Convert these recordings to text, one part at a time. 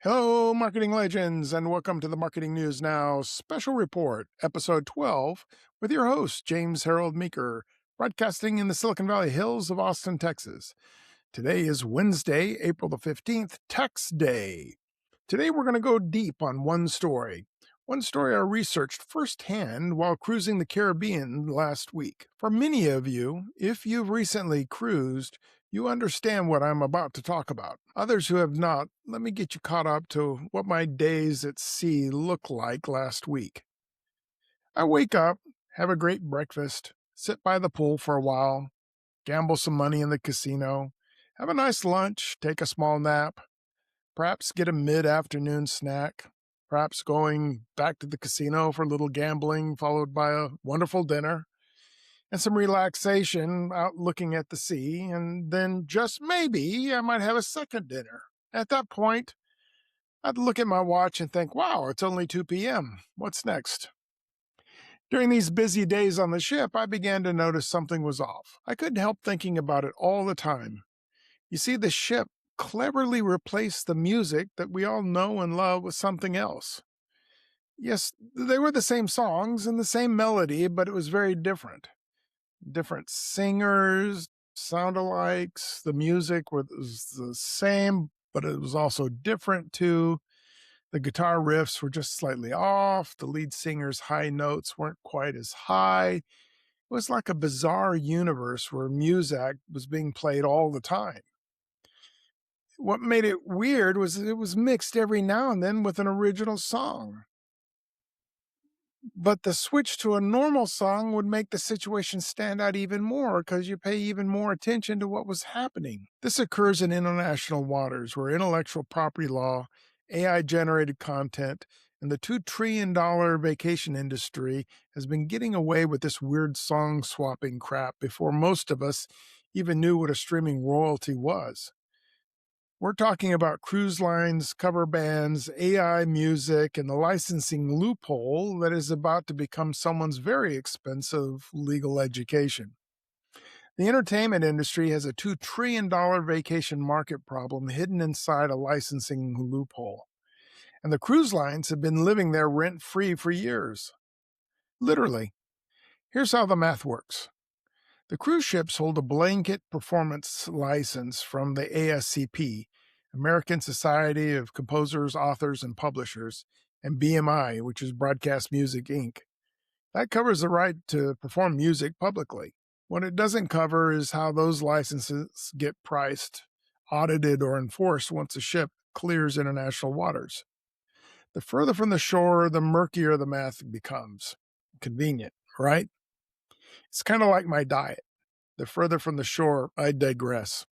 Hello, marketing legends, and welcome to the Marketing News Now Special Report, Episode 12, with your host, James Harold Meeker, broadcasting in the Silicon Valley hills of Austin, Texas. Today is Wednesday, April the 15th, Tax Day. Today we're going to go deep on one story. One story I researched firsthand while cruising the Caribbean last week. For many of you, if you've recently cruised, you understand what I'm about to talk about. Others who have not, let me get you caught up to what my days at sea looked like last week. I wake up, have a great breakfast, sit by the pool for a while, gamble some money in the casino, have a nice lunch, take a small nap, perhaps get a mid-afternoon snack, perhaps going back to the casino for a little gambling, followed by a wonderful dinner, and some relaxation out looking at the sea, and then just maybe I might have a second dinner. At that point, I'd look at my watch and think, wow, it's only 2 p.m. What's next? During these busy days on the ship, I began to notice something was off. I couldn't help thinking about it all the time. You see, the ship cleverly replaced the music that we all know and love with something else. Yes, they were the same songs and the same melody, but it was very different. Different singers, sound-alikes, the music was the same, but it was also different too. The guitar riffs were just slightly off, the lead singer's high notes weren't quite as high. It was like a bizarre universe where music was being played all the time. What made it weird was it was mixed every now and then with an original song. But the switch to a normal song would make the situation stand out even more because you pay even more attention to what was happening. This occurs in international waters where intellectual property law, AI generated content, and the $2 trillion vacation industry has been getting away with this weird song swapping crap before most of us even knew what a streaming royalty was. We're talking about cruise lines, cover bands, AI music, and the licensing loophole that is about to become someone's very expensive legal education. The entertainment industry has a $2 trillion vacation market problem hidden inside a licensing loophole. And the cruise lines have been living there rent-free for years. Literally. Here's how the math works. The cruise ships hold a blanket performance license from the ASCP, American Society of Composers, Authors, and Publishers, and BMI, which is Broadcast Music Inc. That covers the right to perform music publicly. What it doesn't cover is how those licenses get priced, audited, or enforced once a ship clears international waters. The further from the shore, the murkier the math becomes. Convenient, right? It's kind of like my diet. The further from the shore, I digress.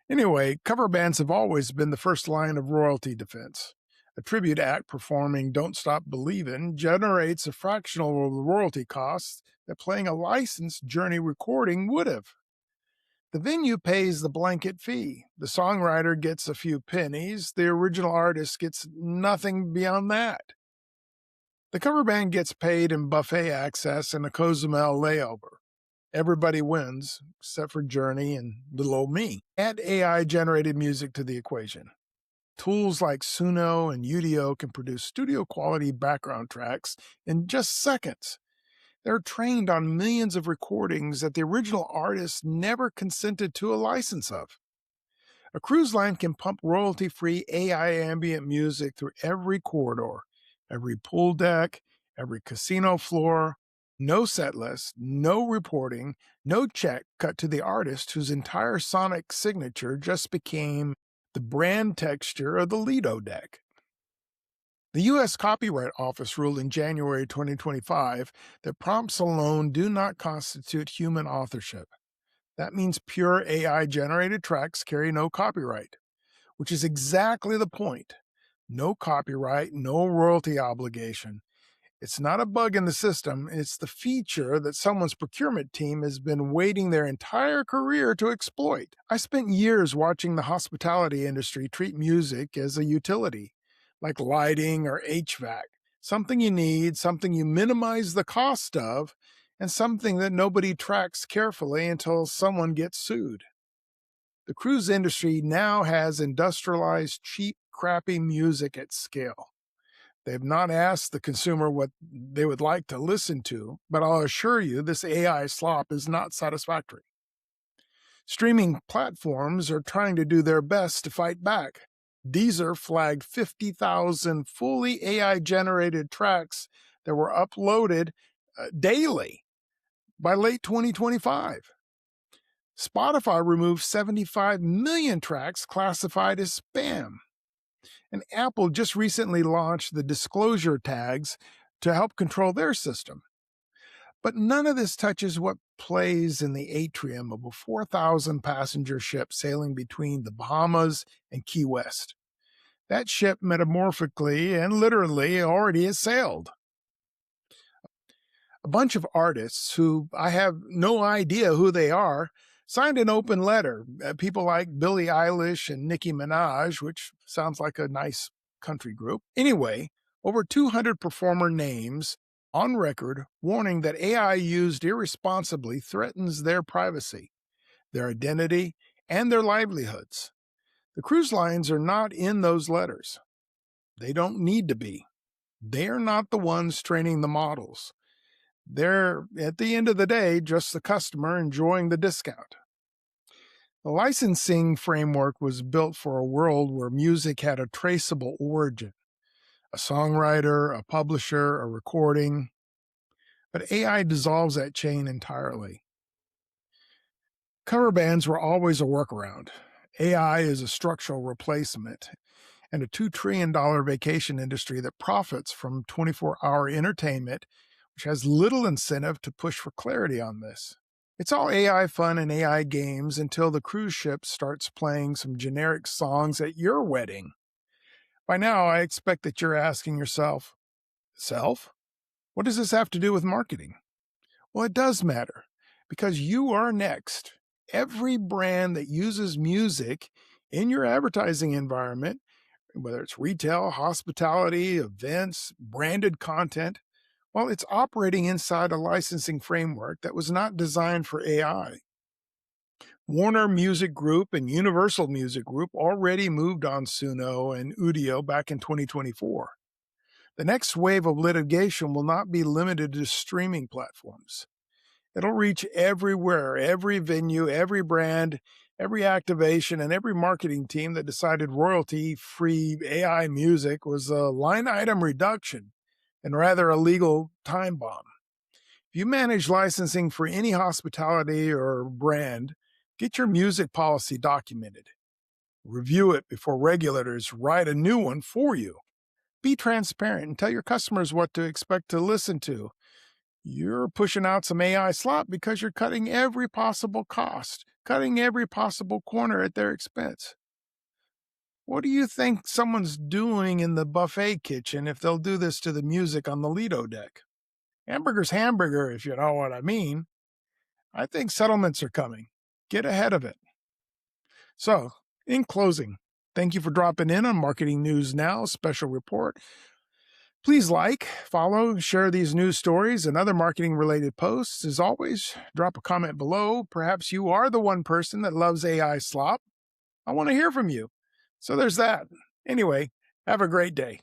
Anyway, cover bands have always been the first line of royalty defense. A tribute act performing Don't Stop Believin' generates a fraction of the royalty costs that playing a licensed Journey recording would have. The venue pays the blanket fee. The songwriter gets a few pennies. The original artist gets nothing beyond that. The cover band gets paid in buffet access and a Cozumel layover. Everybody wins, except for Journey and little old me. Add AI-generated music to the equation. Tools like Suno and Udio can produce studio-quality background tracks in just seconds. They're trained on millions of recordings that the original artist never consented to a license of. A cruise line can pump royalty-free AI ambient music through every corridor, every pool deck, every casino floor. No set list, no reporting, no check cut to the artist whose entire sonic signature just became the brand texture of the Lido deck. The U.S. Copyright Office ruled in January 2025 that prompts alone do not constitute human authorship. That means pure AI-generated tracks carry no copyright, which is exactly the point. No copyright, no royalty obligation. It's not a bug in the system, it's the feature that someone's procurement team has been waiting their entire career to exploit. I spent years watching the hospitality industry treat music as a utility, like lighting or HVAC, something you need, something you minimize the cost of, and something that nobody tracks carefully until someone gets sued. The cruise industry now has industrialized cheap, crappy music at scale. They've not asked the consumer what they would like to listen to, but I'll assure you this AI slop is not satisfactory. Streaming platforms are trying to do their best to fight back. Deezer flagged 50,000 fully AI generated tracks that were uploaded daily by late 2025. Spotify removed 75 million tracks classified as spam. And Apple just recently launched the disclosure tags to help control their system. But none of this touches what plays in the atrium of a 4,000 passenger ship sailing between the Bahamas and Key West. That ship metamorphically and literally already has sailed. A bunch of artists who I have no idea who they are signed an open letter. People like Billie Eilish and Nicki Minaj, which sounds like a nice country group. Anyway, over 200 performer names on record warning that AI used irresponsibly threatens their privacy, their identity, and their livelihoods. The cruise lines are not in those letters. They don't need to be. They're not the ones training the models. They're, at the end of the day, just the customer enjoying the discount. The licensing framework was built for a world where music had a traceable origin, a songwriter, a publisher, a recording. But AI dissolves that chain entirely. Cover bands were always a workaround. AI is a structural replacement and a $2 trillion vacation industry that profits from 24-hour entertainment, which has little incentive to push for clarity on this. It's all AI fun and AI games until the cruise ship starts playing some generic songs at your wedding. By now, I expect that you're asking yourself, what does this have to do with marketing? Well, it does matter, because you are next. Every brand that uses music in your advertising environment, whether it's retail, hospitality, events, branded content, well, it's operating inside a licensing framework that was not designed for AI. Warner Music Group and Universal Music Group already moved on Suno and Udio back in 2024. The next wave of litigation will not be limited to streaming platforms. It'll reach everywhere, every venue, every brand, every activation, and every marketing team that decided royalty-free AI music was a line item reduction and rather a legal time bomb. If you manage licensing for any hospitality or brand, get your music policy documented. Review it before regulators write a new one for you. Be transparent and tell your customers what to expect to listen to. You're pushing out some AI slop because you're cutting every possible cost, cutting every possible corner at their expense. What do you think someone's doing in the buffet kitchen if they'll do this to the music on the Lido deck? Hamburger's hamburger, if you know what I mean. I think settlements are coming. Get ahead of it. So, in closing, thank you for dropping in on Marketing News Now special report. Please like, follow, share these news stories and other marketing-related posts. As always, drop a comment below. Perhaps you are the one person that loves AI slop. I want to hear from you. So there's that. Anyway, have a great day.